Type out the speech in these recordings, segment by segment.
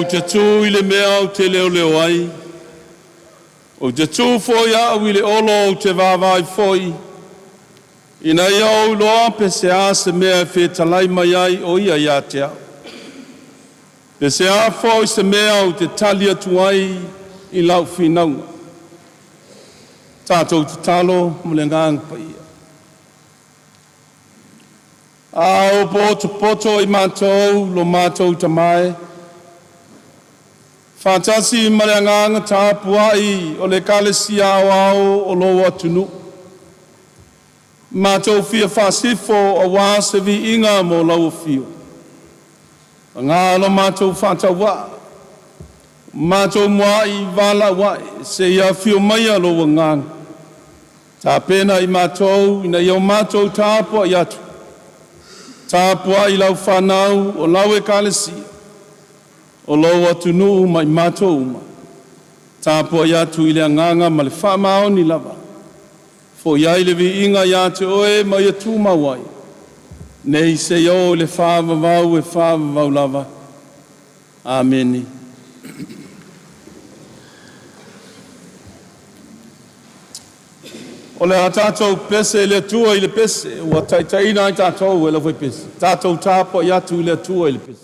o te tū i le mea o te leo leo ai. O te tū foi au i le olo o te vāvai foi. Ina ia o loa pe se a se mea e whetalai mai ai o ia ia te au. Pe se a foi se mea o te tali atu ai i lau whinaunga. Tātou te talo mo le ngang pa ia. A o poto i mātou lo mātou tamae. Whātasi marianganga tāpua i o le Ekalesia o lo atunu. Mātou fia whasifo o wāse vi inga mo lau fio. Ngā lo mātou whātawa. Mātou mua i wala wai se ia fio mai alo wa ngang. Tā pena i mātou ina iau mātou tāpua i atu. Tāpua i lau whanau o lau Ekalesia. O lo atunu mai mātou uma. Tāpua i atu i le anganga ma le whamao ni lava. Fo iai le vi inga ia te oe mai atu mawai. Nei se yo le whāvavau e whāvavau lava. Ameni. O le tātou pese le tua i le pese. Ua taitaina i tātou e la voi pese. Tātou tāpua i atu i le tua i le pese.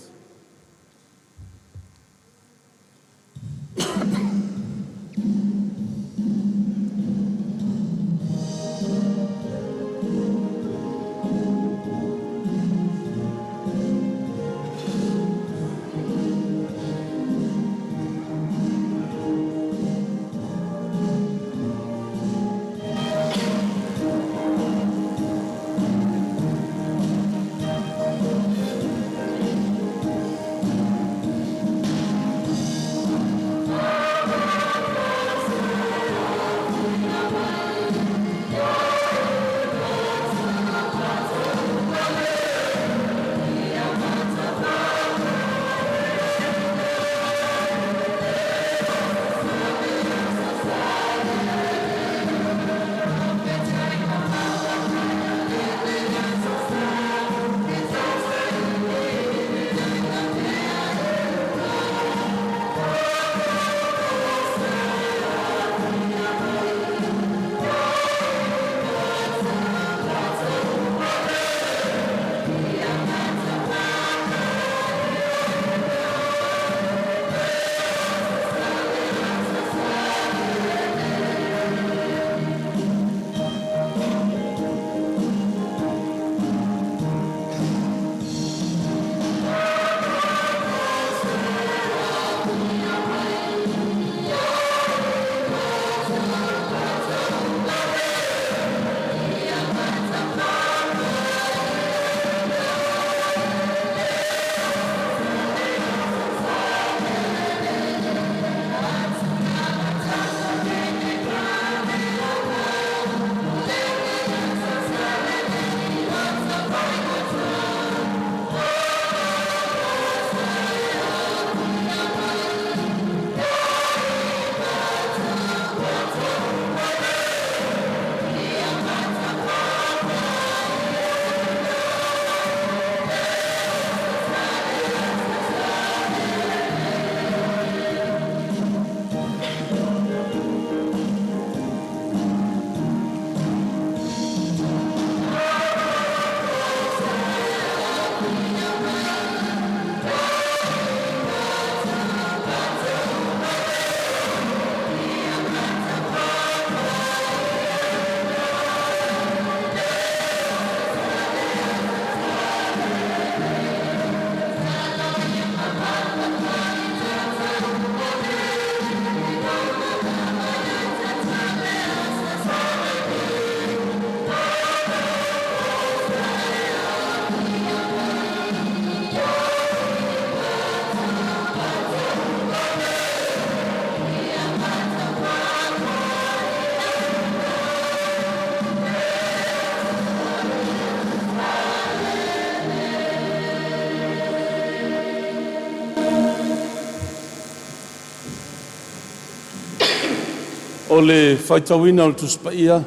o le whaitawina o tuspaia.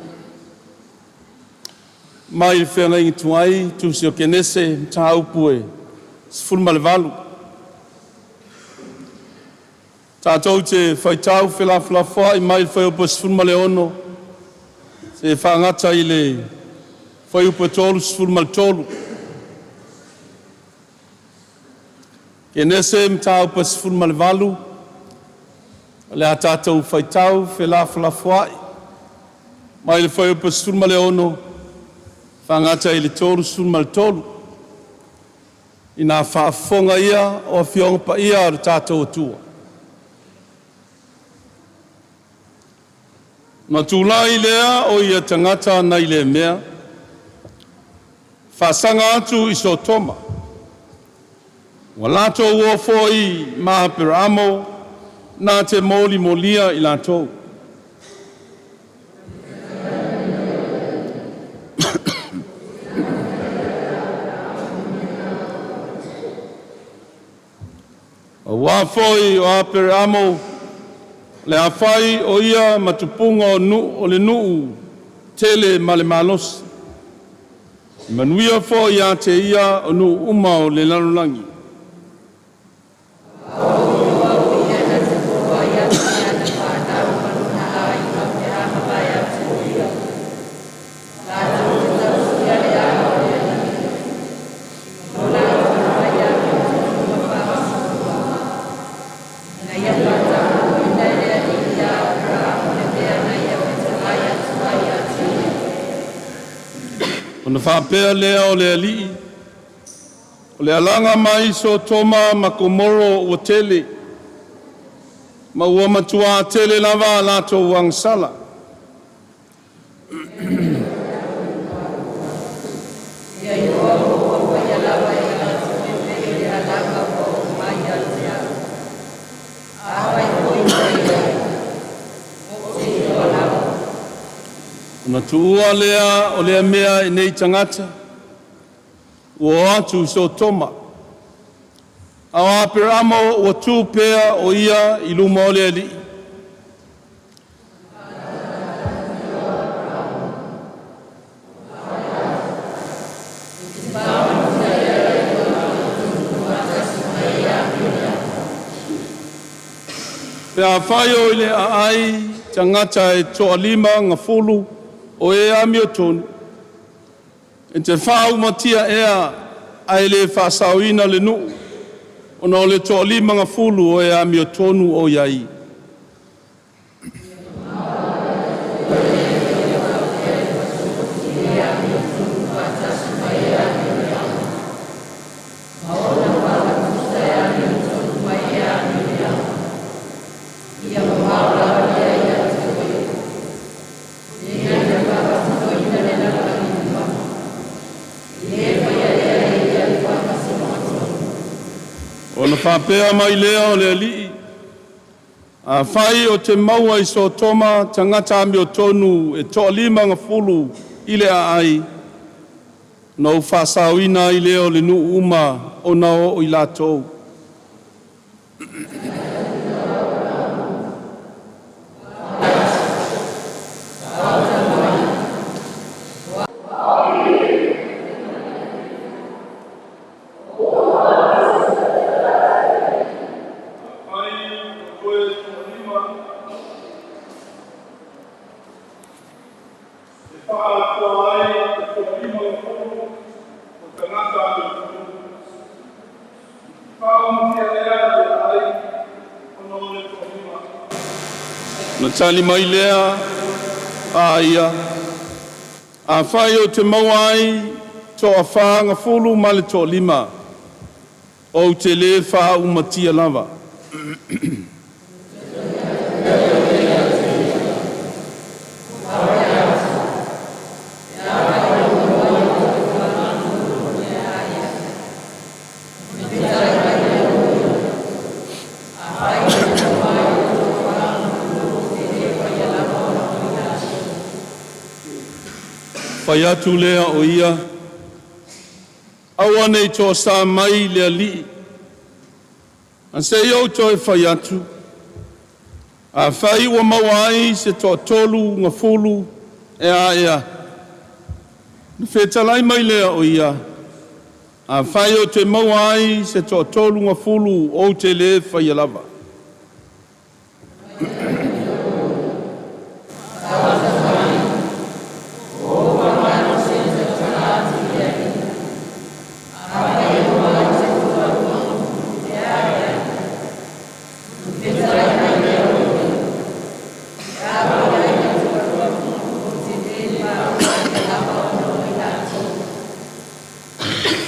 Mai whenga i tuai, tusi o kenese, ta upue, sfulma le valu. Tātou te whaitau whelaflafoa i mai whaiupa sfulma le ono. Se whaangata i le whaiupa tolu, sfulma le tolu. Kenese mta upa sfulma le valu. Le a tātou whaitau whelaflafoa i. Mai le whaiupa sfulma le ono. Whaangata i le tolu, sfulma le tolu. I nā whaafonga ia o whionga pa ia o tātou atua. Ma tūlai lea o ia tangata nei le mea. Whasanga atu i so toma. Wa lato ua foi ma Apera'amo nā te moli molia i lato. Wa foi o Apera'amo le awhai o ia matupunga o le nuu tele male malos. Manuia fo ia te ia o nuu uma o le lanulangi. Ona whapea lea o le alii, o le alanga mai so toma makomoro o tele, ma ua matua tele lava lato wangsala. Ona tuua lea o lea mea i nei tangata, ua atu so toma. Au Apera'amo ua tūpea o ia i luma o lea li. Pea whai o i le ai tangata e toa lima ngafulu, o e amio tonu. E te whau matia ea ai le whasauina le nuu. O na o le toa lima ngafulu o e amio tonu o iai. Ona whapea mai lea o le alii. A whai o te maua i so toma tangata ami o tonu e toa lima ngafulu i le ai. Nau whasauina i lea o le nu uma o nao o i latou. Na tali mai lea a ia. A whai o te mauai to a whaanga fulu ma le to lima. O te le wha umatia lava. Whai atu lea o ia. Aua nei tō sā mai lea li. An se iau tō e whai atu. A whai ua mawai se toa tolu ngā fulu e a ea. Ni whetalai mai lea o ia. A whai o te mawai se toa tolu ngā fulu o te le whai alava.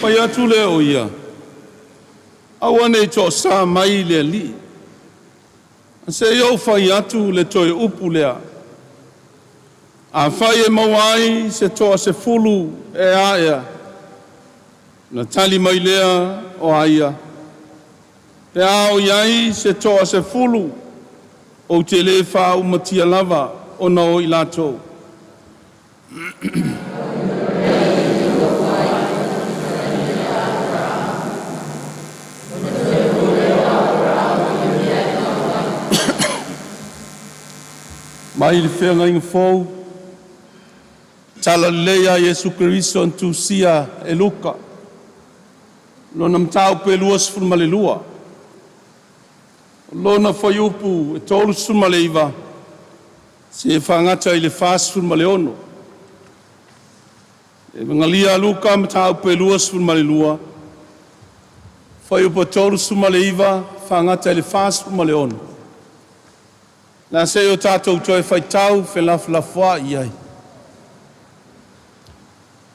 Pai atu lea o ia. Aua nei tō sā mai lea li. Se iau whai atu le toi upu lea. A whai e mawai se toa se fulu e a ea. Na tali mai lea o aia. Pe ao iai se toa se fulu o te le wha umatia lava o na o i latou. Mai le whenga inga fōu, tala leia Yesu Kerisiano tu sia e luka. Lona mtau pe lua sifuru le lua. Lona whai upu e tolu sifuru le iwa. Se whangata i le wha sifuru le ono. E ngalia luka mtau pe lua sifuru le lua. Whai upu e tolu sifuru le iwa, whangata i le wha sifuru le ono. Na se o tātou toi whai tau, whelaflafua iai.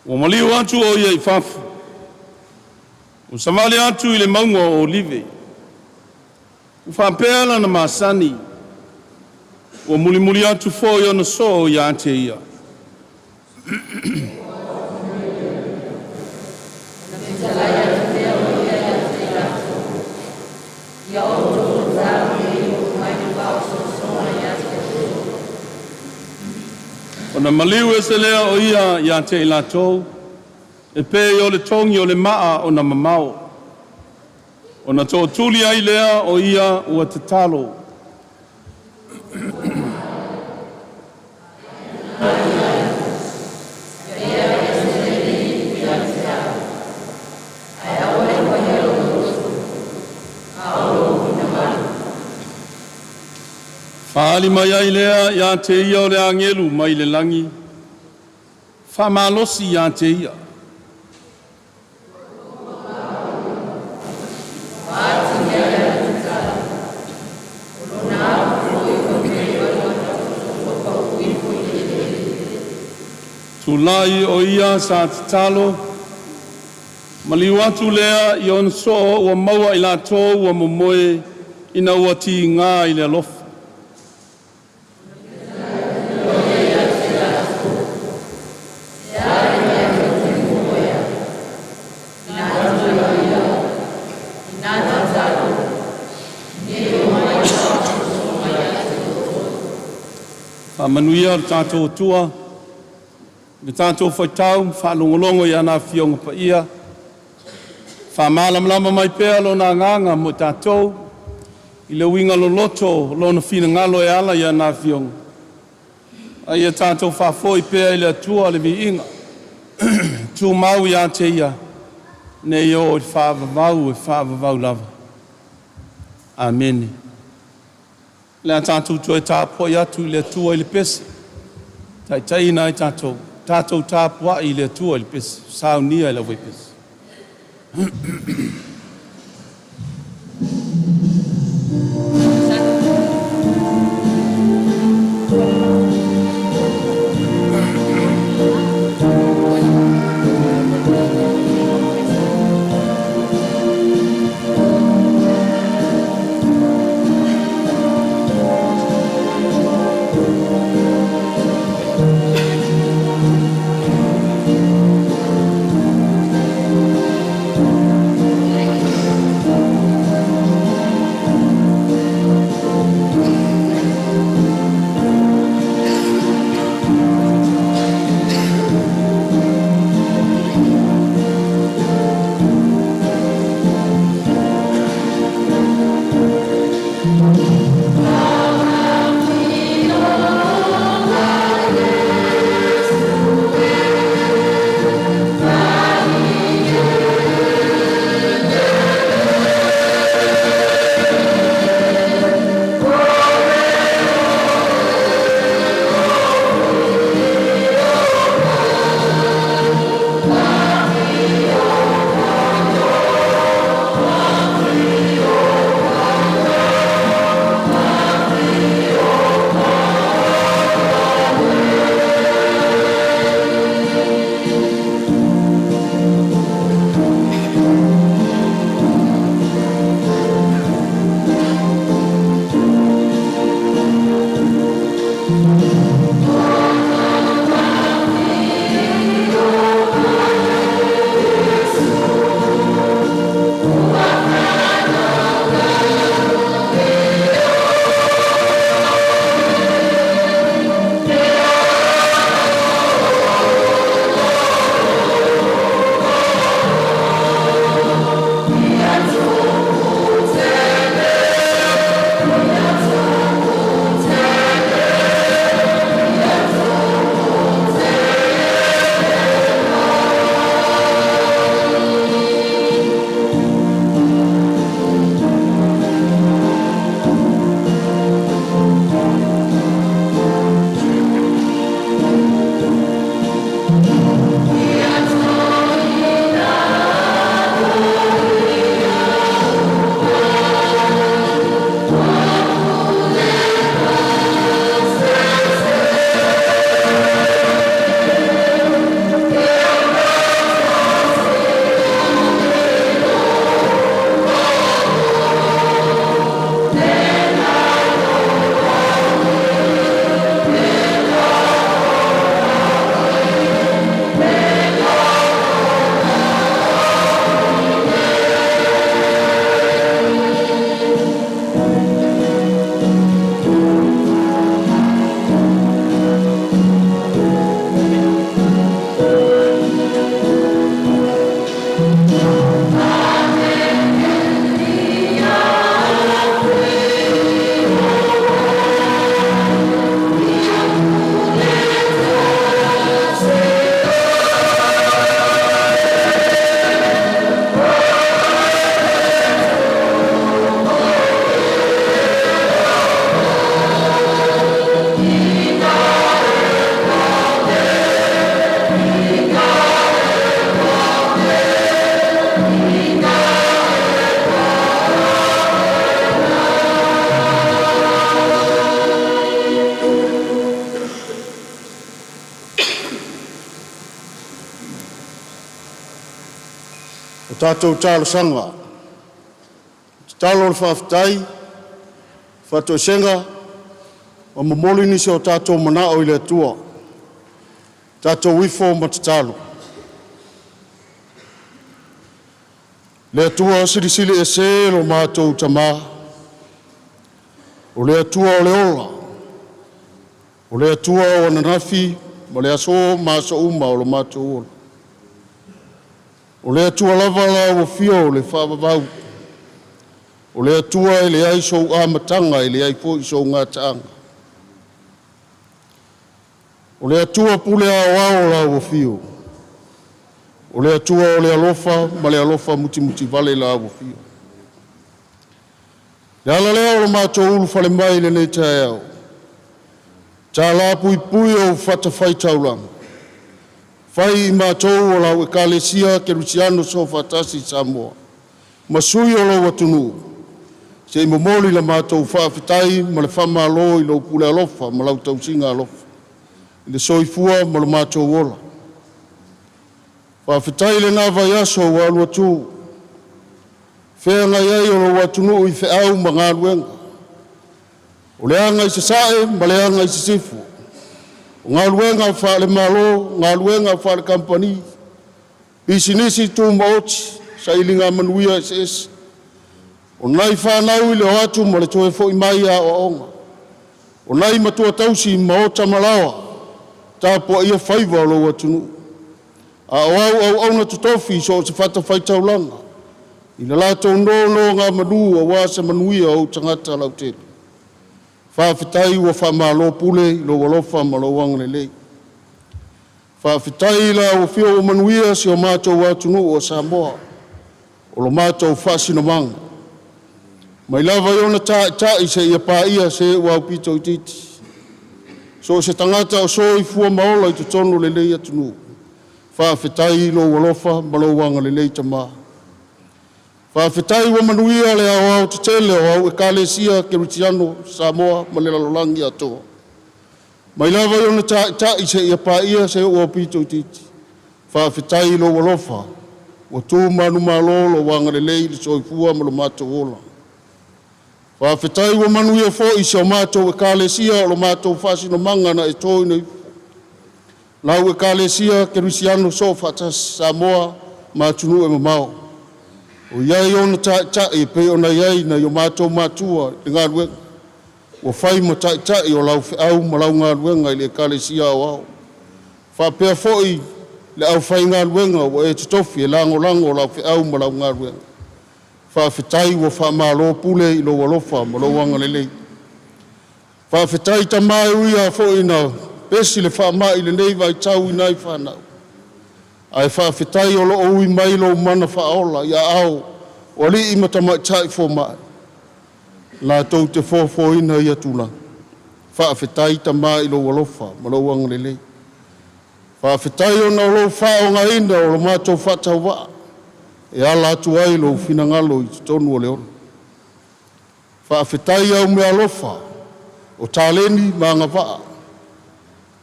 O maliu atu o iai whafu. O samali atu i le maunga o olive. O whapeala na masani. O muli atu fo i ona so i ate ia. Ona maliu e se lea o ia te ila tau, e pe o le tongi o le maa o na mamao. Ona tō tuli ai lea o ia ua te talo. Whaali mai ai lea ia te ia o le angelu mai le langi. Whamalosi ia te ia. Tulai o ia sa te talo. Maliu atu lea i on so ua maua i la tō ua momoe ina ua ti ngā i le alofa. Manuia o tātou tua, me tātou whaitau, whalongolongo i ana whionga pa ia, whamalamlama mai pēa lo nā nganga mo tātou, i le winga lo loto, lo na whina ngalo e ala i ana whionga. Ai a tātou whafoi pēa i le atua le vi inga, tū mau i a te ia, ne i o i whaavavau lava. Amen. Le tātou toi tāpua i atu i le atua i le pesi. Taitaifono i tātou. Tātou tāpua i le atua i le pesi. Sauniga i le wai pesi. tātou Talosaga. Talo le whawhitai, whatosenga, o mamoli nisi o tātou manao i le atua. Tātou wifo matatalo. Le atua sirisili e se lo mātou tamā. O le atua o le ola. O le atua o nanafi, ma le aso māsa uma o lo mātou ola. O le atua lava la o fio o le whaavavau. O le atua e le ai sou āmatanga e le ai po i sou ngā taanga. O le atua pule ao la o fio. O le atua o le alofa, ma le alofa muti vale la o fio. Le ala lea o le mātou ulu fale mai le nei tae au. Tā la pui o whatawhai tauranga. Whai i mātou o lau Ekalesia Kerisiano so whatasi Samoa. Masui o lau atunu. Se i momoli la mātou whaafitai ma le whamalo i lau pule alofa ma lau tausinga alofa. I le soifua ma le mātou ola. Whaafitai le nā vai aso o alu atu. Whea ngai ai o lau atunu i whiau ma ngā luenga. O le anga i se sae ma le anga i se sifu. O ngā luenga wha le malo, ngā luenga wha le kampani. Bisinisi tū maoti, sa ilinga manuia EKSS. O nai whanau i le atu ma le toe fo i mai a o onga. O nai matua tausi ma o tamalawa, tā po ia whaiva o lo atunu. A o au na tutofi so se whata whaitaulanga. I le lātou no ngā manu a wāsa manuia o tangata lautele. Whawhitai ua whamalo pule i lo walofa ma lo wanga lei. Whawhitai la o whio o manuia si o mātou atunu o Samoa. O lo mātou whasino manga. Mai lava iona tai se ia pāia se wau pito i titi. So se tangata o so i fua maola i tutono le lei atunu. Whawhitai lo walofa ma lo wanga lei tamā. Whawhitai wa manuia le au te tele o au Ekalesia Kerisiano Samoa ma le lalolangi atoa. Mai lava iona tai se ia pāia se wau pito i titi. Whawhitai lo walofa. Wa tū manu malo lo wanga lei le soifua ma lo mātou ola. Whawhitai wa manuia fo i se o mātou Ekalesia o lo mātou whasino manga na e Toeina. Lau Ekalesia Kerisiano so whatas Samoa mātunu e mamao. O iai ona tai pe ona iai na yo mātou mātua i ngā ruenga. O whai ma tai o lau whiau ma lau ngā ruenga i le Ekalesia o au. Whapea fo i le au whai ngā ruenga o e titofi e lango o lau whiau ma lau ngā ruenga. Whawhitai wa whamalo pule i lo walofa ma lo wanga lelei. Whawhitai ta mai uia fo ina pesi le whamai le nei vai tau i nai whanau. Ai whawhitai o lo ui mai lo mana whaola ia au o li i matamai taifo mai. La tau te fofo ina ia tula. Whawhitai ta mai lo walofa ma lo wanga lelei. Whawhitai o na lo whao ngā ina o lo mātou whatau waa. E ala atu ai lo finangalo i tonu o leona. Whawhitai au mea alofa, o tāleni ma ngā waa.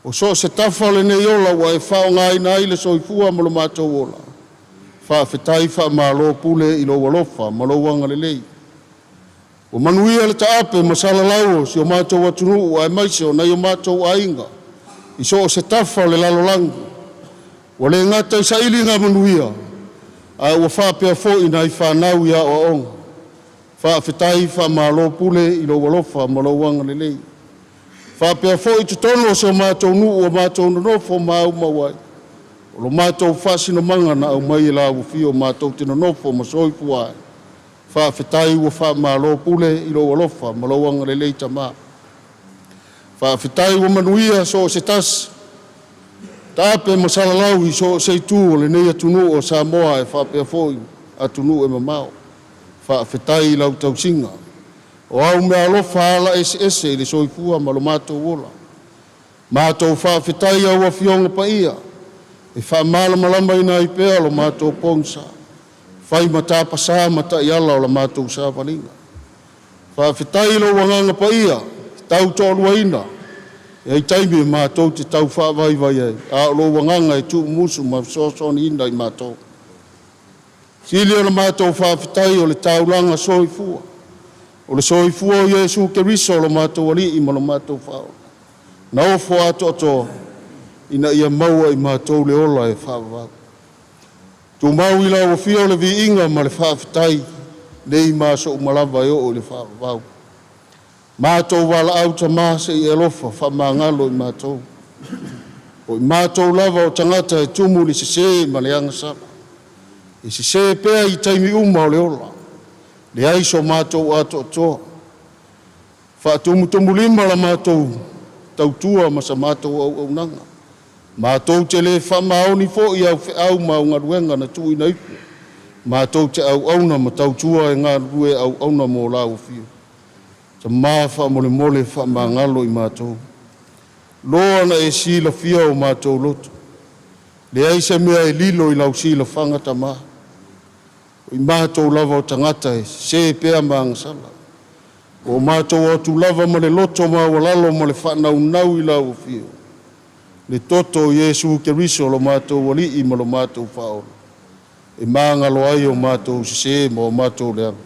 O so se tafa le nei ola wa e whao ngai nai le soifua ma lo mātou ola. Whawhitai wha ma lo pule i lo walofa ma lo wanga le lei. O manuia le taape ma Sala'ilua si o mātou atunu o ai maise o nei o mātou ainga. I so se tafa le lalolangi. O le ngata i sa ili ngā manuia. Ai ua whapea fo i nai whanau ia o onga. Whawhitai wha malo pule i lo walofa ma lo wanga lelei. Whapea fo i tutono se o mātou nu o mātou nonofo mau mawai. O lo mātou whasino manga na au mai la ufio mātou tino nofo ma soifu ai. Whawhitai ua wha malo pule i lo walofa ma lo wanga lelei tamā. Whawhitai ua manuia so se tasi. Tāpe ma Sala'ilua i so Siutu o le nei atunu o Samoa e whapea foi atunu e mamao. Whawhitai lau tausinga. O au mea alofa ala EKSS i le soifua ma lo mātou ola. Mātou whawhitai au a fionga pa ia. E whamala malama ina i pēa lo mātou pongsa. Whai ma tāpasa ma ta i ala o la mātou sāwaninga. Whawhitai lo wanganga pa ia. Tau tōrua ina. E taimi mātou te tau whaavai vai ai. A lo wanganga e tū musu ma sosoni ina i mātou. Sili o le mātou whawhitai o le taulanga soifua. O le soifua o Iesu Kerisiano o le mātou alii ma le mātou whao. Na ofo ato ato ina ia maua I mātou le ola e whawawau. Tu mau I lau o fio le vi inga ma le whawhitai nei māso umalava e o le whawawau. Mātou wala au ta māse I elofa whamangalo I mātou. O I mātou lava o tangata e tumu li se ma le anga sala. I se pea I taimi uma o le ola. Le aiso mātou ato atoa. Whaatumu lima la mātou tautua ma sa mātou au nanga. Mātou te le whamaoni fo I au au maungaruenga na tui na ipu. Mātou te au auna ma tautua e ngā rue au auna mō lau fio. Ta māwha mole whamangalo I mātou. Loa na e sila fia o mātou lotu. Le aisa mea e lilo I lau sila whangata maa. I mātou lava o tangata e se pea māngasala. O mātou atu lava ma le loto ma walalo ma le whanau nau I lau fio. Le toto Iesu Kerisiano lo mātou wali I ma lo mātou whaola. E māngalo ai o mātou se ma o mātou leanga.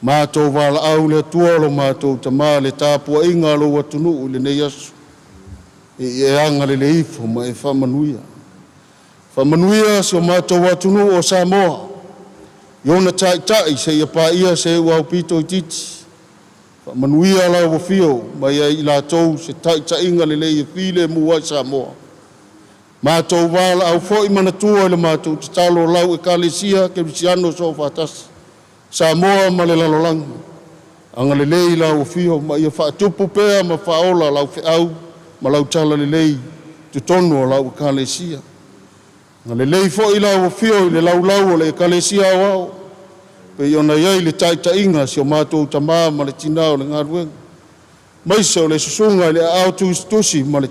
Mātou wala au le atua lo mātou tamā le tāpua inga lo watunu le nei asu. E anga le ifo ma e whamanuia. Whamanuia se o mātou watunu o Samoa. Iona taitai se ia paia se wau pito I titi. Whamanuia lau o fio mai I lātou se taitai inga le lei while mua I Samoa. Mātou wala au fo I Manatu le mātou te talo lau Ekalesia Kerisiano so whatasi. Samoa ma le lalolang. Anga le lei lau o fio ma ia whaatupu pea ma whaola lau whiau ma lau tala le lei tutono lau Ekalesia. Nga le lei fo I lau o fio I le lau o le Ekalesia wao. Pe iona iai le taita inga si o mātou tamā ma le tinao le ngaruenga. Maisa o le susunga le Autu istusi ma le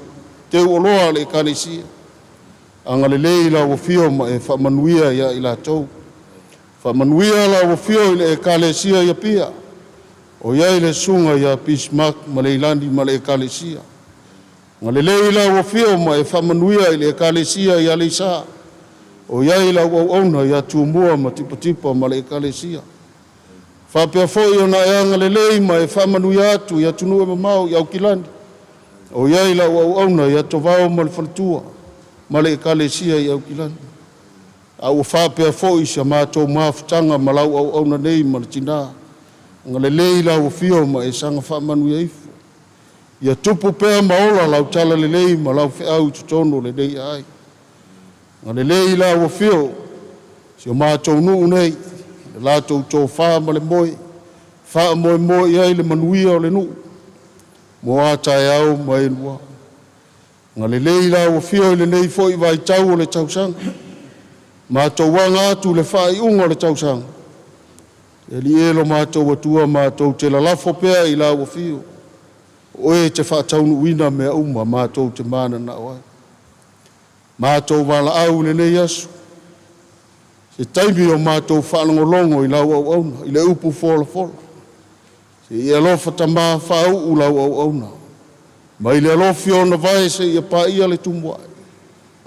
teu oloa le Ekalesia. Anga le lei lau o fio ma e whamanuia ia I lātou. Whamanuia lau o fio I le Ekalesia ia pia. O iai le sunga ia Bismarck ma le Ilandi ma le Ekalesia. Nga le lei lau o fio ma e whamanuia I le Ekalesia ia le isa. O iai lau au auna ia tuumua ma tipa ma le Ekalesia. Whapea foi o na eanga le lei ma e whamanuia atu ia tunua mamau ia ukilandi. O iai lau au auna ia tovao ma le whanatua ma le Ekalesia ia ukilandi. Au whapea foi sa mātou mafutanga ma lau au auna nei ma le tina. Nga le lei lau o fio ma e sanga whamanuia ifu. Ia tupu pea maola lau tala le lei ma lau whiau tutono le nei ai. Nga le lei lau o fio, si o mātou nuu nei, le lātou tō wha ma le moe, wha moe ai le manuia o le nuu, mo ātai au ma e nua. Nga le lei lau o fio I le nei foi vai tau o le tausanga, mātou wanga atu le wha I unga o le tausanga. E li elo mātou atua mātou te lalafo pea I lau o fio, o e te wha taunu wina mea uma mātou te mana na oai. Mātou wala au le nei asu. Se taimi o mātou whanangolongo I lau au auna, I le upu fola. Se I alofa tamā whau u lau au auna. Ma I le alofi o na vai se I pa ia le tumuai.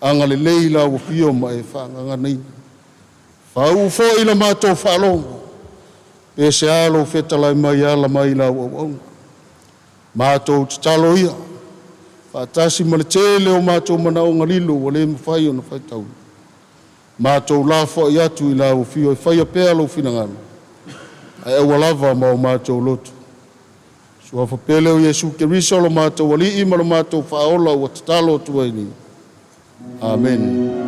Anga le lei lau o fio ma e whanganga neina. Whau fo I le mātou whalongo. E se alo whetalai mai ala mai lau au auna. Mātou te talo ia. Whaatasi ma le tele o mātou manao ngalilo o le mwhai o na whaitau. Mātou la fo I atu I lau fio I whaia pea lau finangano. Ai au alava ma o mātou lotu. Sua whapele o Iesu Kerisiano lo mātou wali I ma lo mātou whaola o tatalo tuaini. Amen.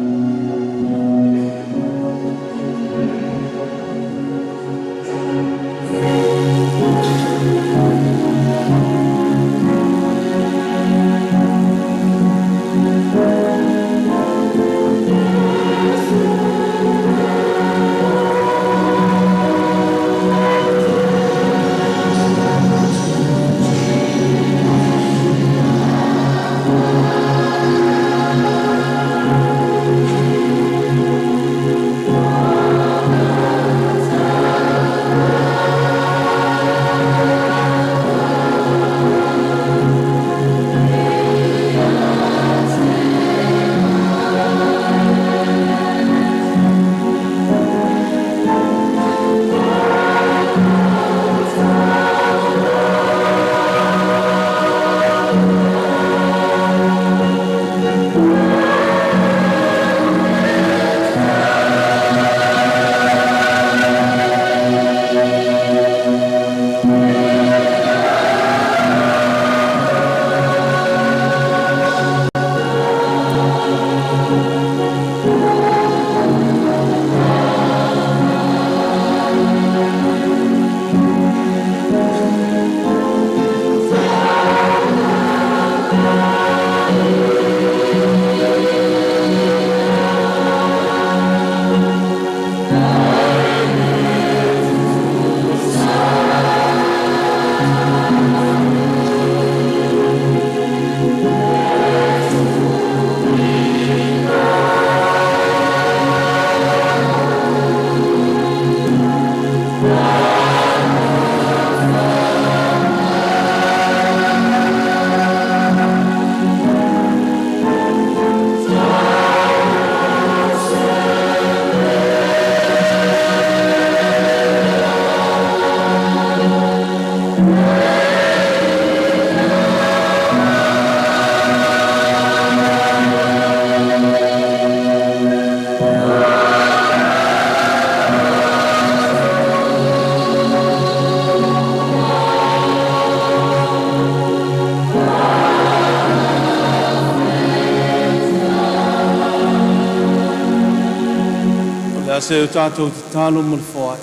se o tātou te tālo mo le whaai.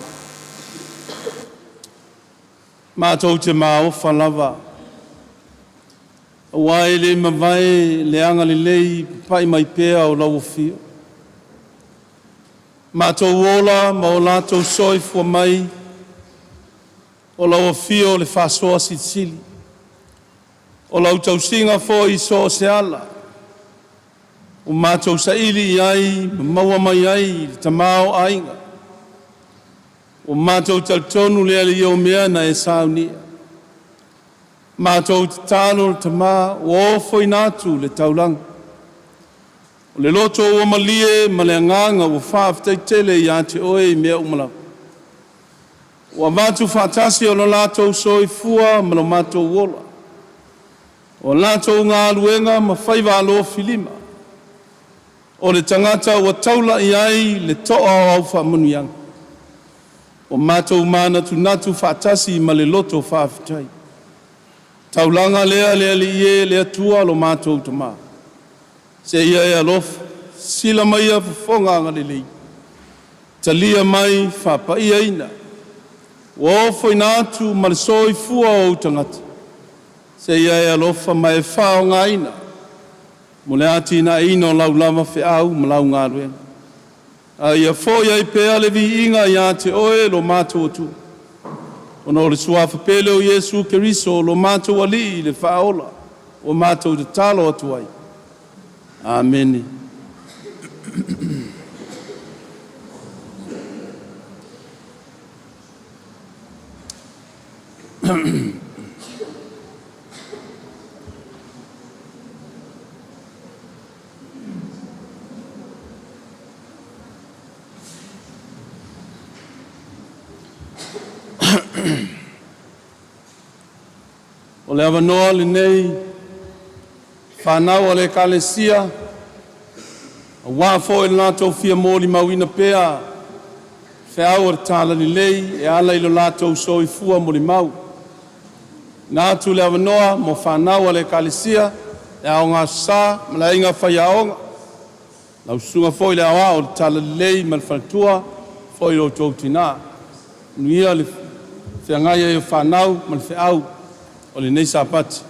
Mātou te māo whalawa. Wai le mawai le anga le lei pai mai pēa o lau fio. Mātou wola ma o lātou soifua mai o lau fio le whasoa sitsili. O lau tau singa fo i so se ala. O mātou sa ili i ai, maua mai ai, le tamao ainga. O mātou tautonu le ali o mea na e saunia. Mātou te tāno le tamā, o ofoi nātu le taulang. O le loto o malie, ma le anganga o whaafitai tele i ate oe i mea umalau. O mātou whaatasi o lo lātou soifua, ma lo mātou wola. O lātou ngā luenga, ma whaiva alo filima. O le tangata o taula i ai le toa o au whamunuianga. O mātou Manatu natu whaatasi ma le loto whaafitai. Taulanga lea lea li ie lea tua lo mātou tamā. Se ia e alofa, sila mai a whafonga ngare lei. Talia mai whapa ia ina. O ofoi nātu ma le soifua o tangata. Se ia e alofa mai whao ngā ina. Mo le ati na ino lau lama whi au ma lau ngā ruenga. A ia fo ia i pēa le vi inga ia te oe lo mātou atu. Ono le suafa pele o Yesu Keriso lo mātou ali le whaola. O mātou te talo atu ai. Amen. O le avanoa le nei, whanau o le Ekalesia, a wāfo e lātou fia mōli mauina pēa, whiau ar tāla ni lei, e ala ilo lātou soifua mōli mau. Ngātu le avanoa, mo whanau o le Ekalesia, e ao ngā sā, ma le inga whai aonga. Lau sunga fo i le awa o le tāla ni lei, ma le whanatua, fo i lo tō tina. Nuia le whiangai e whanau, ma le whiau, o le nei sapati.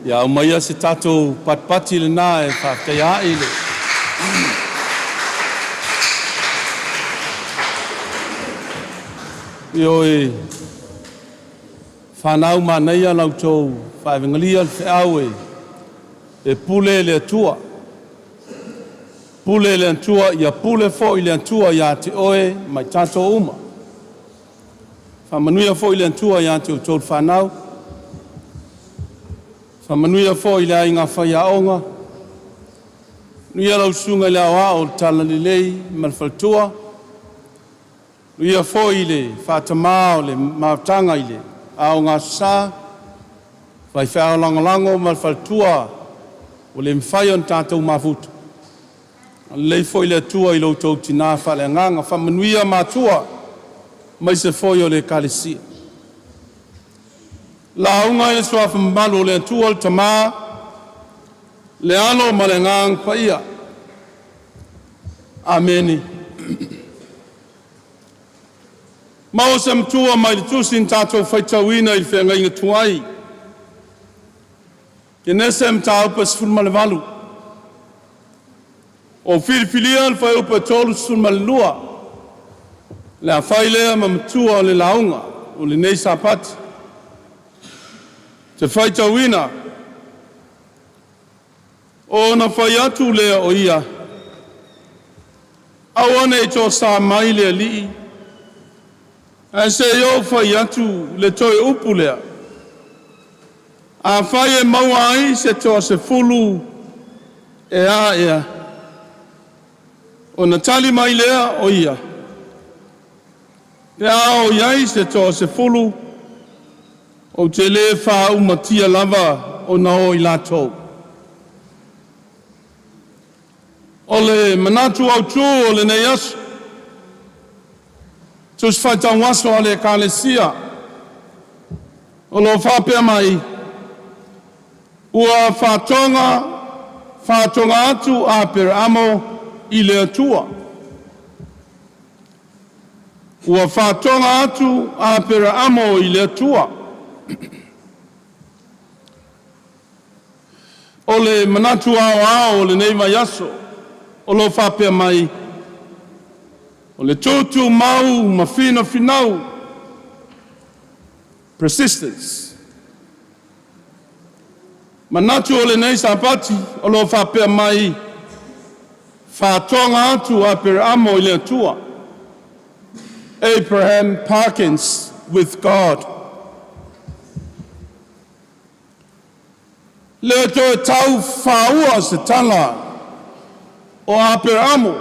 Ia o maia se tatou patpati le nā e whakaiai le. Io e whanau manei anau tōu whaewengalia le whiau e pule le atua. Pule le atua, ia pule fo i le atua ia te oe mai tatou uma. Whamanuia fo i le atua ia te utol whanau. Whamanuia fo i le ainga whaia onga. Nuia lau sunga le awa o tala li lei malfaltua. Nuia fo i le whatamā o le mautanga i le ao ngā sā. Faifeau langolango malfaltua o le mwhai on tātou mafutu. Lei fo i le atua i loutou tina whale nganga. Whamanuia mātua mai se fo i o le Ekalesia. La unga i le swafa mbalo le atua le tamā, le ano ma le ngang pa ia. Ameni. Mao se mtua mai le tusin tātou whaitauina i le whenga inga tuai. Ke nese mta upa sifurma le walu. O whirifilia le whai upa tolu sifurma le lua. Le a whailea ma mtua o le launga, o le nei sapati. Te whaitauina, o na whai atu lea o ia. Awane i tō sā mai lea lii. A se yo whai atu le toi upu lea. A whai e maua ai se tō se fulu e a ea. O na tali mai lea o ia. Te a o iai se tō se fulu o te le wha umatia lava o na o i lātou. O le Manatu Autu o le nei asu. Tus whaitau waso o le Ekalesia. O lo whapea mai. Ua whatonga atu Apera'amo i le Atua. Ua whatonga atu Apera'amo i le Atua. O le Manatu ao o le nei mai aso, o lo whapea mai. O le tūtu mau ma whina whinau. Persistence. Manatu o le nei sapati, o lo whapea mai. Whatonga atu Apera'amo i le Atua. Abraham Parkins with God. Le to tau whaua se tala o Apera'amo.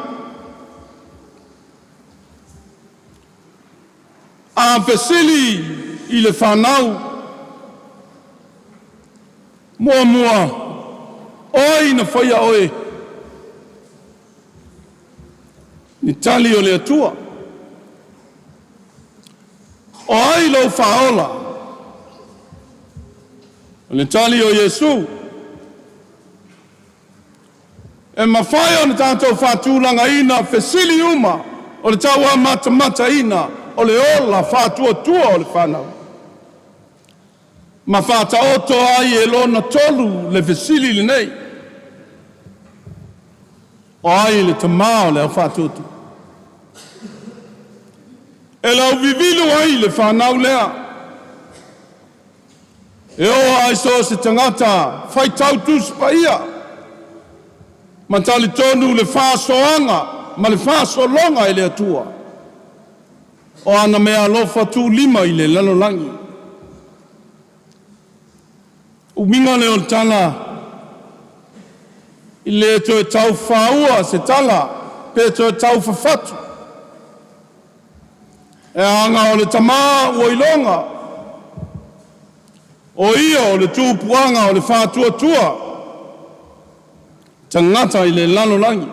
A fesili i le whanau. Mua. Oi na whaia oe. Ni tali o le Atua. O ai lo whaola. O le tali o Yesu. E mawhai o na tātou whātūlanga ina fesili uma. O le taua mata ina. O le ola whātua o le whanau. Ma whāta oto ai e lona tolu le fesili le nei. O ai le tamao le au whātutu. E lau vivilu ai le whanau lea. E o ai so se tangata whai tautus pa ia. Ma tali tonu le whāsoanga, ma le whāsolonga i le Atua. O ana mea lofa tū lima i le lalolangi. Uminga le o tala i le to e tau whaua se tala, pe to e tau whawhatu. E anga o le tamā ua ilonga. O ia o le tūpuanga o le whātua. Tangata i le lalolangi.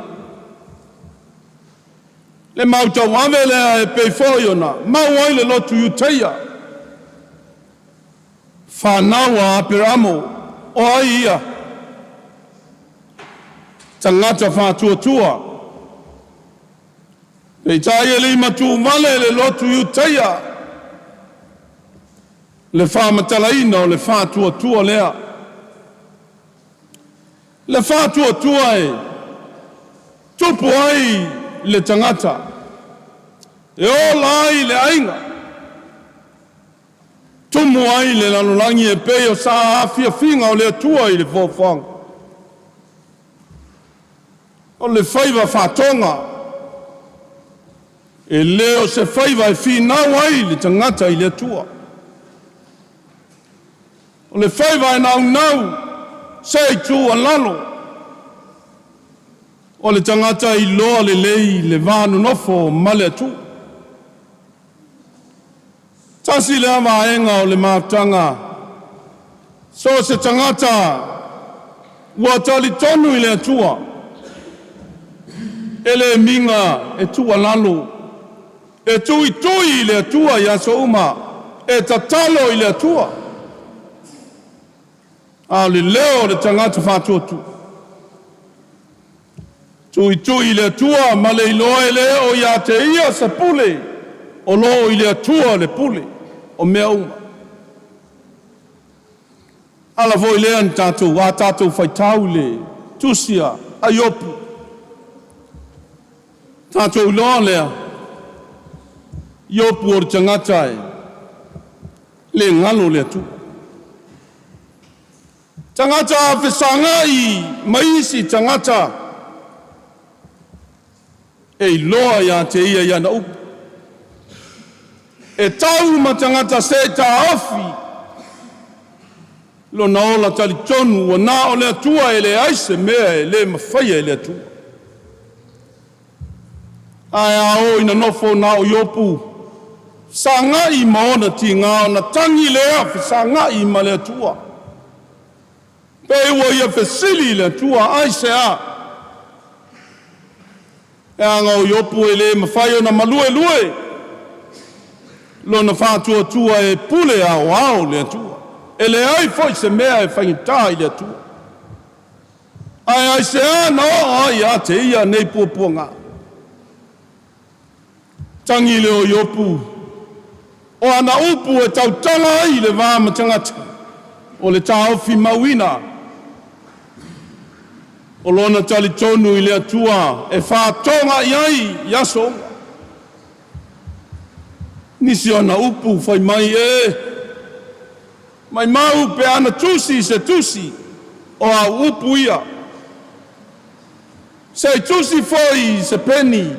Le mauta wawelea e Faifeau iona, mau ai le lotu iuteia. Whanau a Apera'amo, o ai ia. Tangata whātua. Pei tai le matu male le lotu iutaia. Le wha matalaina o le wha tua lea. Le wha tua e tupu ai le tangata. E ola ai le ainga. Tumu ai le lanulangi e peo sa afia finga o le atua i le fofanga. O le whaiva whatonga. E leo se whaiva e whinau ai le tangata i le atua. O le whaiva e nau se i tua lalo. O le tangata i loa le lei le vānu nofo ma le atua. Tasi le amaenga o le mātanga. So se tangata ua tali tonu i le atua. Ele minga e tua lalo. E tui i le atua i aso uma. E tatalo i le atua. A le leo le tangata whātuatu. Tui i le atua ma le iloa e leo i a te ia sa pule. O lo i le atua le pule. O mea uma. Ala voi lea ni tātou, a tātou whaitau le, tusia, ai opu. Tātou loa lea, i opu o le tangata e, le ngalo lea tu. Tangata a whesanga i maisi tangata, e i loa ia te ia na upu. E tau matangata se ta afi. Lo na ola tali tonu wa na o le atua e le aise mea e le mawhaia e le atua. Ai a o ina nofo na o iopu. Sa ngai maona ti ngā na tangi le afi sa ngai ma le atua. Pe ua ia fesili le atua aise a. E anga o iopu e le mawhaia na malue. Lona whātua e pule ao le atua. E le ai foi se mea e whangita i le atua. Ai se ana ai a te ia nei puapuanga. Tangi le o iopu. O ana upu e tautala ai le vāma tangata. O le tāofi mawina. O lona tali tonu i le atua. E whātonga i ai yaso. Nisi ona upu fai mai e. Mai mau pe ana tusi se tusi. O a upu ia. Se tusi foi se peni.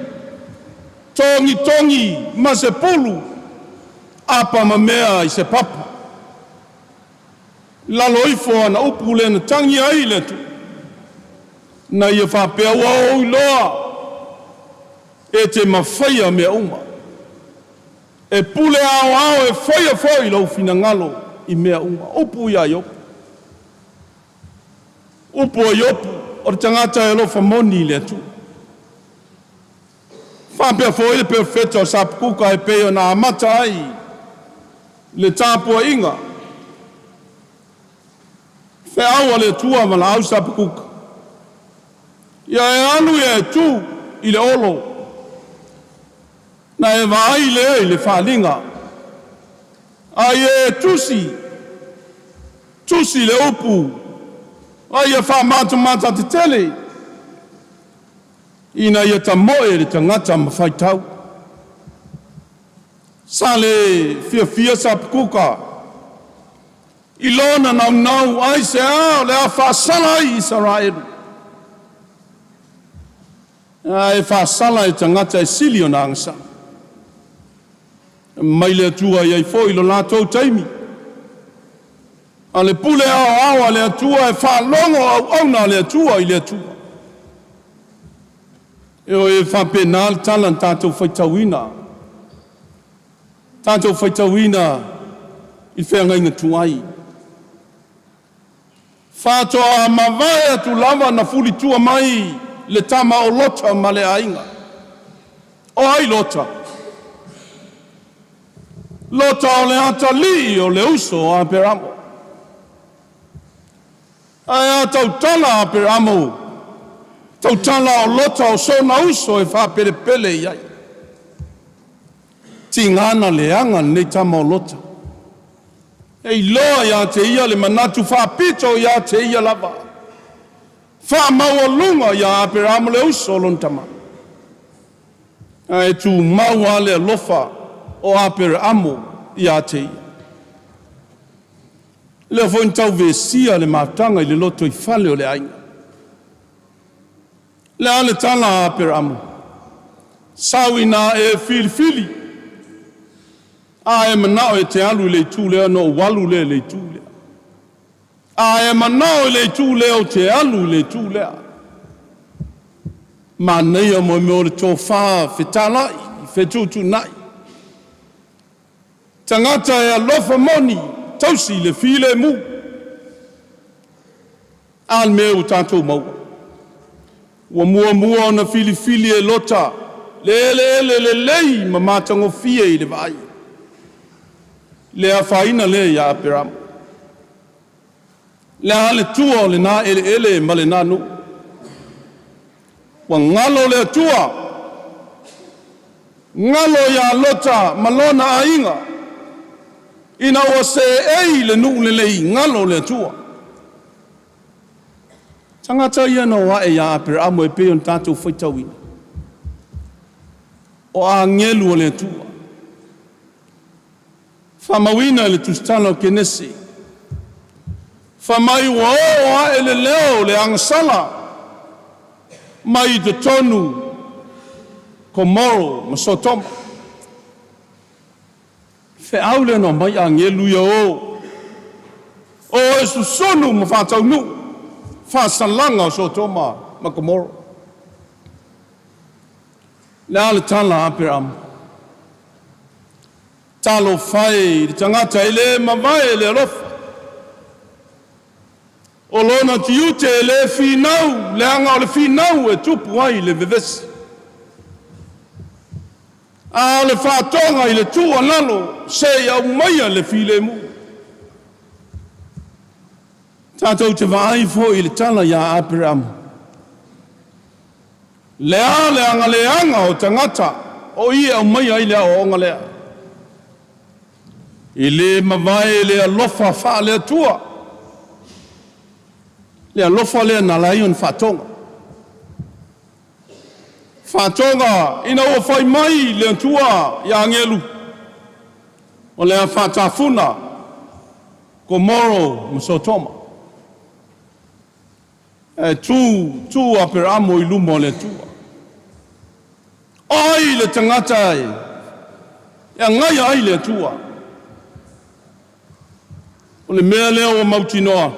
Tongi ma se pulu. Apa ma mea i se papa. Lalo ifo ana upu le na tangi ai le tu. Na ia whapea wau loa. E te mawhaia mea uma. E pule ao e foi lau fina ngalo i mea uma. Upu ia iopu. Upu a iopu. O te tangata e lo famoni le tu. Whapea foi le peo feta o sapukuka e peo na amata ai. Le tāpua inga. Whe aua le tua ma la au sapukuka. Ia e anu ia e tu i le olo. Na e vai le whalinga. Ai e tusi le upu. Ai e whamata te tele. Ina ia ta moe le tangata ma whaitau. Sa le fia sapukuka. I lona nau ai se ao le a whasala i Israel. Ai whasala i tangata e sili o na angsa. Mai le atua iai foi lo lātou taimi. A le pule ao le atua e whalongo au na le atua i le atua. E o e whapenal talan tātou whaitawina. Tātou whaitawina i whenga inga tuai. Whātoa mawai atu lava na fuli tua mai le tama o lota ma le ainga. O ai lota. Lota o le atali o le uso o Apera'amo. Ai a tautala Apera'amo. Tautala o lota o sona uso e whaperepele iai. tingana leanga nei tamolota. Ei loa ia te ia le manatu whapito ia te ia lava. Wha lunga ia Apera'amo le usolon tama. E tu maua le lofa o Apera'amo ia te ia. Le foi tau vesia le matanga i le loto I fale o le ainga. Le ale tala Apera'amo. Sauina e fili. A e manao e te alu le tu lea no walu le tu lea. A e manao le tu lea o te alu le tu lea. Ma nei a mo le tō wha whetalai, whetutu nai. Tangata e alofa moni, tausi le file mu. Al meu tātou maua. Wa mua na fili e lota. Le ma matango fie I le vai. Le a whaina le ia Apera'amo. Le a le tua le nā ele ma le nānu. Wa ngalo le tua. Ngalo ia lota malona a inga. Ina o se ei le nu le lei ngalo le tua. Tangata ia no wa e ia Apera'amo e peon tātou whaitawina. O a ngelu o le tua. Whamawina le tustana o kenesi. Whamai waoa ele leo le angasala. Mai te tonu komoro masotoma. Fe aule no mai a ngelu ia o. O e susonu ma whatau nu. Whasalanga o sotoma ma komoro. Le ale tala Apera'amo. Talo fai, tangata ele mawai le rofa. O lona tiute le finau, le anga o le finau e tupu ai le vevesi. A le whatonga I le tua nalo, se au maia le file mu. Tātou te Faifeau I le tala ia Apera'amo. Le anga o tangata, o ia au maia I le o onga lea. I le mawai le alofa wha le atua. Le alofa le na laion whatonga. Whatonga ina o whai mai le atua ia ngelu. O le whatafuna komoro masotoma. E tu Apera'amo I lumo le tua. Ai le tangata ai. Ia ngai ai le atua. O le mea leo o mautinoa,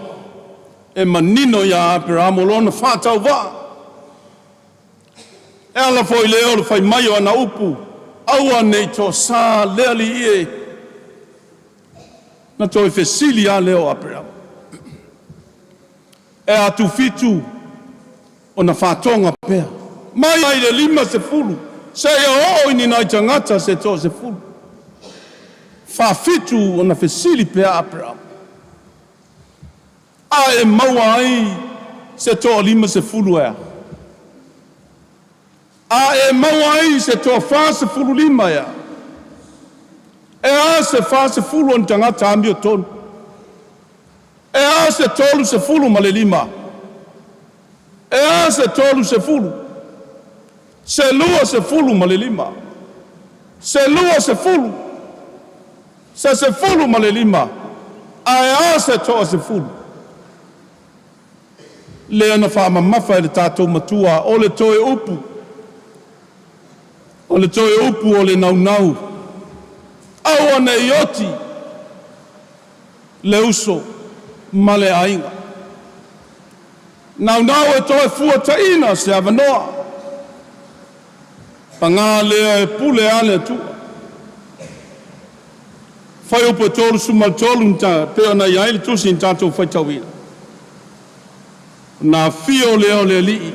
e manino ia Apera'amo lona whātau wā. E ala foi leo le whai mai o ana upu, aua nei tō sā lea li ie. Na tō e whesili a leo Apera'amo. E atu fitu o na whātonga pēr. Mai ai le 5 se ia oi ni nai tangata se tō se fulu. Whāfitu o na whesili pēr Apera'amo. A e maua ai se tō 5 ea. A e maua ai se tō 45 ea. E a se 40 on tangata ambi o tonu. E a se 30 ma le 5. E a se 30. Se lua se 10 ma le 5. Se lua se 10. Se 10 ma le 5. A e a se tō se 10. Le ana whamamafa le tātou matua o le toe upu. O le toe upu o le naunau. Aua ne ioti. Le uso ma le ainga. Naunau e toe fua taina se avanoa. Pangā lea e pule ale tua. Whai upo tōru sumaltolu nta peo na iai le tusi in tātou whaitawina. Na fio leo le li.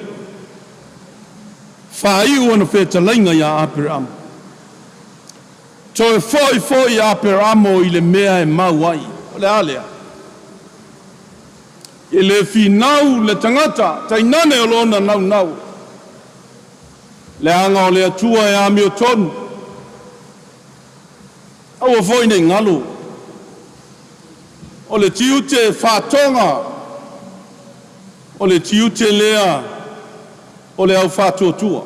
Whaiu ana whetalainga ia Apera'amo. Toe foi Apera'amo I le mea e mauai. O le alea. I le finau le tangata, tainane o lona nau. Le anga o le atua e ami o tonu. Au foi nei ngalo. O le tiu te whatonga. O le tiu te lea. O le au whatotua.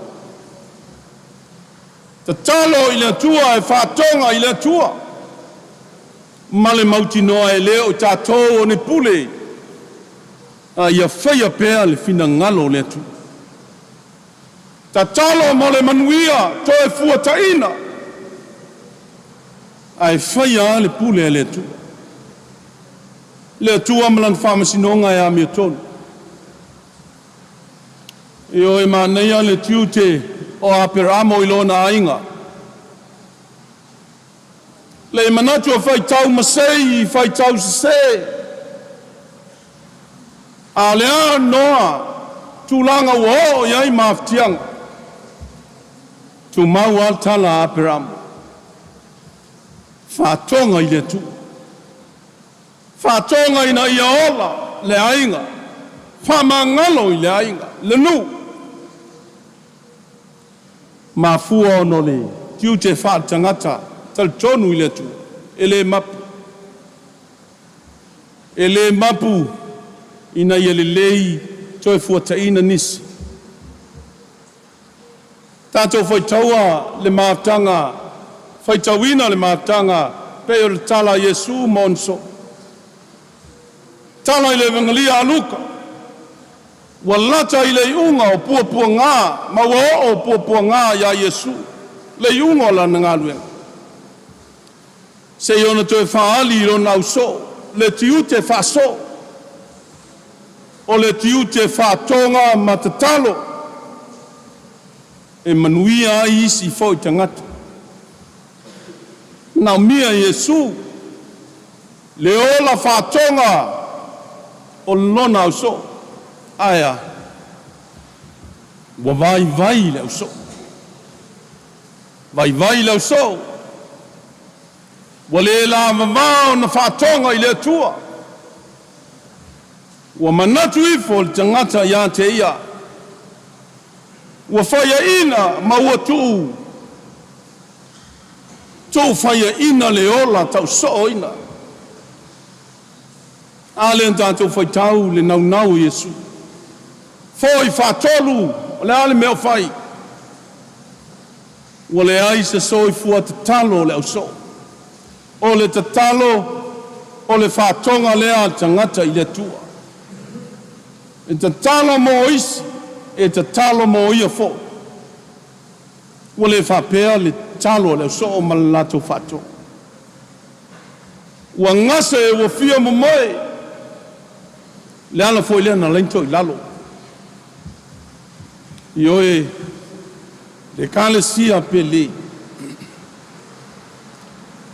Ta talo i le tua e whatonga i le tua. Male mauti noa e leo tātou o ne pule. Ia whaia pēa le fina ngalo le tua. Ta talo mo le manuia toe fua taina. Ai whaia le pule le tua. Le tua malan whamasinonga e amia tonu. E o e manea le tiute o Apera'amo i lona ainga. Le manatu a Faifeau masei, Faifeau se. A lea noa, tūlanga uo iai maftianga. Tu mau al tala Apera'amo. Whatonga i le tu. Whatonga i na ia ola le ainga. Whamangalo i le ainga. Le nu. Ma fua ono le tiu te whaatangata tal tonu i le tu. Ele mapu. Ele mapu ina ia le lei toe fua taina nisi. Tātou whaitaua le mātanga, whaitauina le mātanga, pe o le tala Yesu monso. Tala i le vangalia aluka. Walata i le unga o pua ngā, maua o pua ngā ya Yesu. Le unga o la ngā luenga. Se iona toe whaali i rona au so, le tiu te whaso. O le tiu te whatonga matatalo. E manuia ai isi fo i tangata. Nau mia Yesu, le ola whatonga o lona au so. Aia, wa vai le au so. Vai le au so. Wa le la mamao na whatonga i le tua. Wa manatu ifo le tangata ia te ia. Wa whaia ina maua tuu. Tō whaia ina le ola tau so ina. Ale an tātou whaitau le nau Yesu. Foi whatolu, o le ale meo whai. Wa le ai se soi fua te talo le au so. O le te talo, o le whatonga lea tangata i le tua. E te talo mo isi, e te talo mo ia fo. Wa le whapea le talo le au so o malalato whato. Wa ngase e wa fia mo moe. Le ala foi lea na lento i lalo. Ioe, le Ekalesia pele.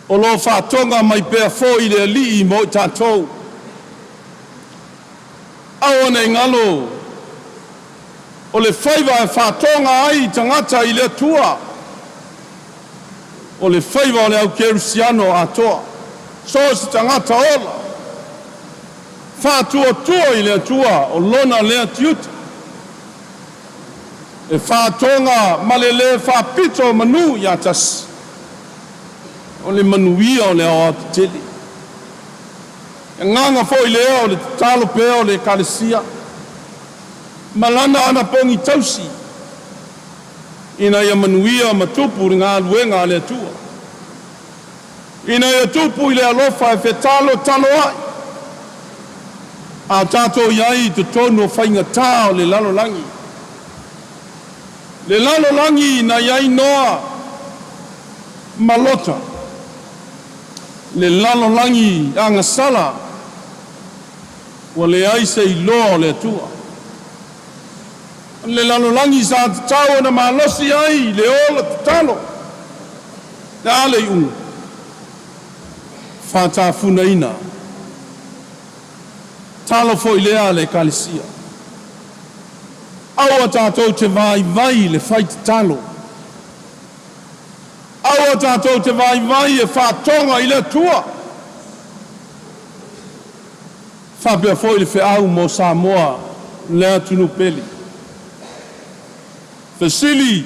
O lo whatonga mai pēr foi le li i mo tātou. Aone ngalo. O le whaiva e whatonga ai tangata i le tua. O le whaiva o le au Kerisiano Atua. So si tangata ola. Whatua tua i le tua o lona lea tiuta. E whatonga malele whapito manu iatas. O le manuia o le o tili. E nganga fo i lea o le talo pea o le Ekalesia. Malana ana pongi tausi. Ina ia manuia matupu ngā luenga le tua. Ina ia tupu i le alofa e whetalo talo ai. A tātou iai te tonu o whainga tā o le lalolangi. Le lalolangi na iai noa malota. Le lalolangi angasala. Wa le aise i loa o le tua. Le lalolangi sa te tau na malosi ai, le ola te talo. Le ale i unga. Whata funaina. Talo fo i lea le Ekalesia. Aua tātou te vai le whai te talo. Aua tātou te vai e whatonga i le tua. Whapea fo i le wheau mo Samoa, lea tunu peli. Whesili,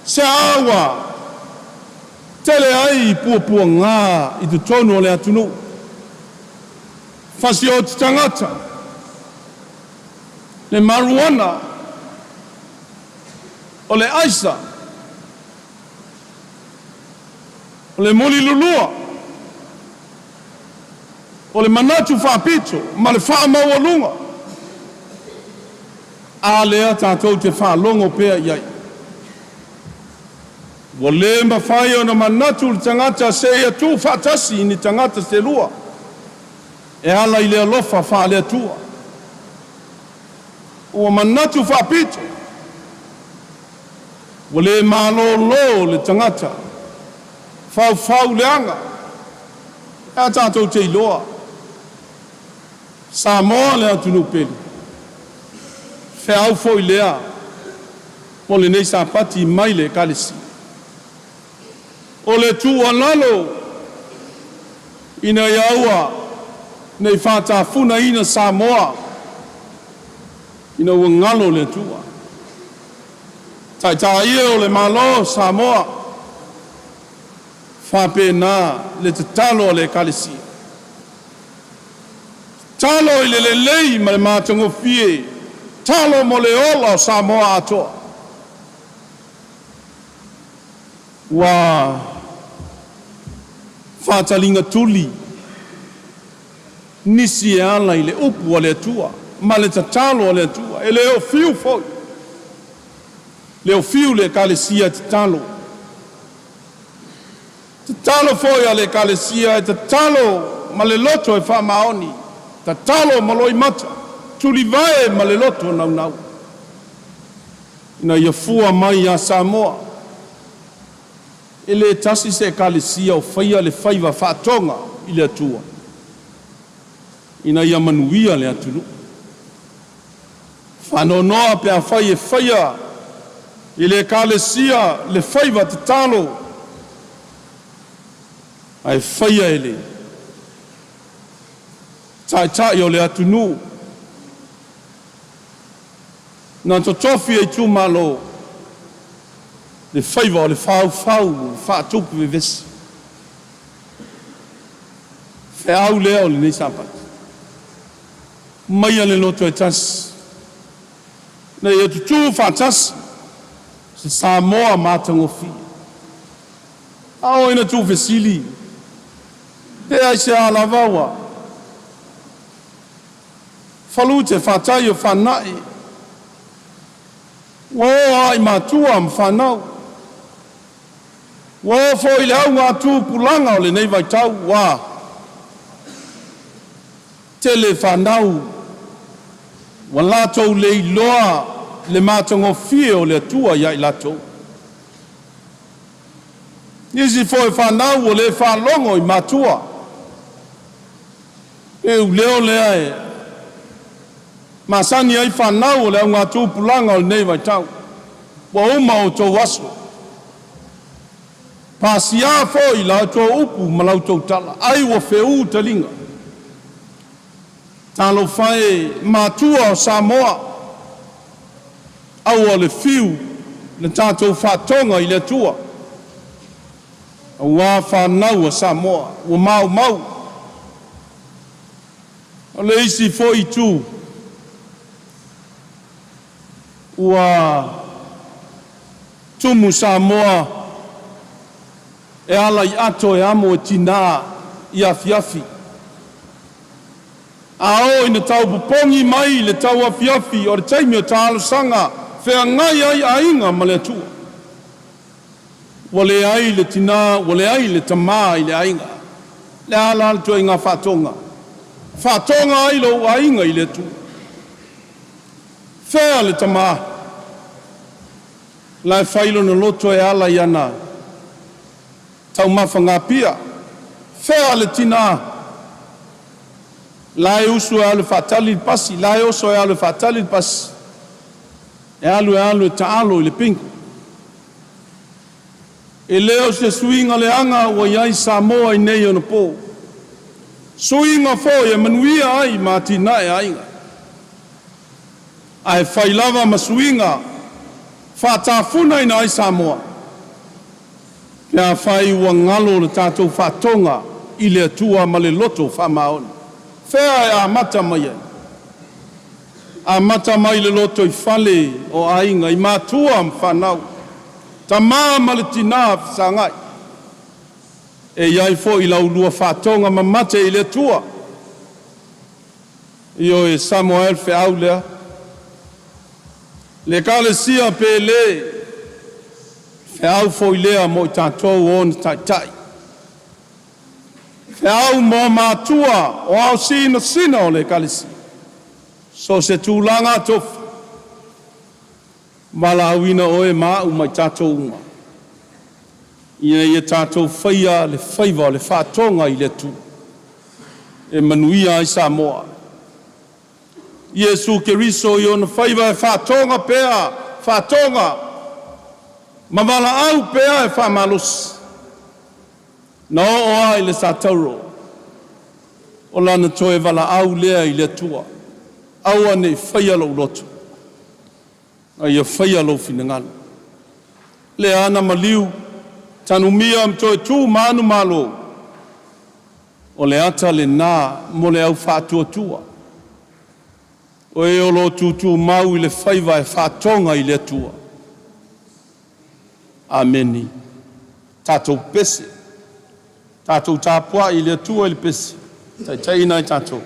se awa, tele ai pua ngā I tu tonu o le atunu. Fasi o te tangata. Le maruana. O le aisa. O le moli lulua. O le manatu whapito. Ma le wha maualunga. A lea tātou te wha longo pēa iai. Wa le mawhai o na manatu le tangata se ia tū whatasi ni tangata se lua. E ala I le alofa wha le atua. Ua manatu whapito. Wa le malo le tangata. Faifeau le anga. E tātou te iloa. Samoa le atunu peli. Fe au foi lea. O le nei sapati mai le Ekalesia. O le tu alalo. Ina iaua. Nei whatafuna ina Samoa. Ina ua ngalo le tua. Taitaifono o le malo Samoa. Whapena le te talo o le Ekalesia. Talo I le lei ma le mātango fie. Talo mo le ola o Samoa Atua. Wa whatalinga tuli. Nisi e ala I le upu o le atua. Ma le tatalo o le atua. E le o fiu foi. Le o fiu le Ekalesia te talo. Te talo foi a le Ekalesia e te talo ma le loto e wha maoni. Te talo ma loi mata. Tuli vae ma le loto nau nau. Ina ia fua mai a Samoa. E le tasi se Ekalesia o whaia le whaiva whaatonga I le atua. Ina ia manuia le atunu. Whanonoa pe a whai e whaia I le Ekalesia le whaiva te talo. Ai whaia e le. Tai o le atunu. Na totofi e tu malo. Le whaiva o le whau, whaatuku me vesi. Whiau lea o le nei sapati. Maia le loto e tasi. Na ia tutu whaatasi. Se Samoa mātango fi. Ao ina tu vesili. Pea se alavawa. Falute whatai o whanai. Wa ai matua mwhanau. Wa fo I le au ngā tū pulanga o le nei vai tau. Wa. Tele whanau. Wa latou le iloa le mātango fie o le atua ia I latou. Nisi fo e whanau o le whalongo I matua. E u leo lea e. Masani ai whanau o le au ngā tūpulanga o le nei vai tau. Wa uma o tō waso. Pasia fo I lau tō upu ma lau tō tala. Ai wa wheu talinga. Talo whae matua o Samoa. Au o le fiu. Le tātou whatonga I le tua. Au wā whanau o Samoa. Wa mau. O le isi fo I tū. Ua tumu Samoa e ala I ato e amo e tina I afiafi. Ao ina tau pupongi mai le tau afiafi o le taimi o Talosaga whea ngai ai ainga ma le atua. Wale ai le tina, wale ai le tamā I le ainga. Le ala alto I ngā whatonga. Whatonga ai lo ainga I le atua. Whea le tamā. Lai whailo na loto e ala iana. Tau mawhanga pia. Whea le tina. Lai usu e alu whatali pasi. Lai oso e alu whatali pasi. E alu e taalo I le pinku. E leo se suinga le anga o iai Samoa I nei o na pō. Suinga fo e manuia ai ma tina e ainga. Ai whailava ma suinga. Whatafuna ina ai Samoa. Pea whai ua ngalo le tātou whatonga I le atua ma le loto whamaoni. Whea e a mata mai ai. A mata mai le loto I whale o ainga I mātua mwhanau. Ta ma le tina whangai. E iai fo I laulua whatonga ma mate I le atua. Io e Samuel Faifeau lea. Le Ekalesia pe le Faifeau fo I lea mo I tātou o na taitai. Faifeau mo mātua o au sina o le Ekalesia. So se tūlanga tofu. Malawina oe mau mai tātou unga. Ia tātou whaia le whaiva le whātonga I le tu. E manuia I Samoa. Iesu Keriso I ona whaiva e whātonga pēa, whātonga. Mawala au pēa e whāmalus. Na o ai le sātauro. O lana toe wala au lea I le tua. Aua ne whaia lau lotu. Ai a whaia lau whinangana. Le ana maliu. Tanu mia mtoe tū manu malo. O le ata le nā mo le au whātua tua. O e o lo tūtū mau I le whaiva e whātonga I le tua. Ameni. Tātou pese. Tātou tāpua I le tua I le pese. Taitaifono I tātou.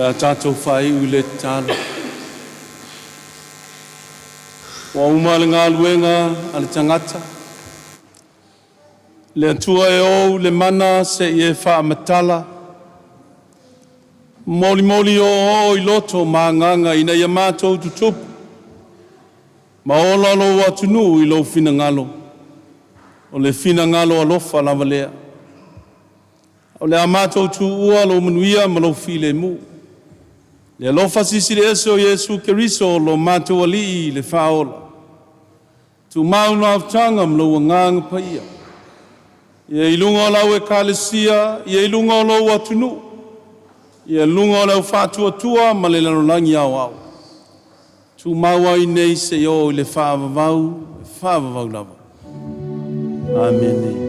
Le tātou whai u le tālo. Wa uma le ngā luenga a le tangata. Le atua e o le mana se i e wha matala. Moli moli o i loto mā nganga ina ia mātou tutupu. Ma o lalo wa tunu i lo fina ngalo. O le fina ngalo alofa lava lea. O le amatou tu ua lo manuia ma lo file mu. Le alofa sisi le ese o Yesu Keriso lo mātou ali le whaola. Tu mauna aftanga ma lo nganga pa ia. Ia ilunga o lau Ekalesia, ia ilunga o lo wa tunu. Ia ilunga o lau whatua tua ma le lanolangi au au. Tu maua i nei se o le whaavavau lava. Amen.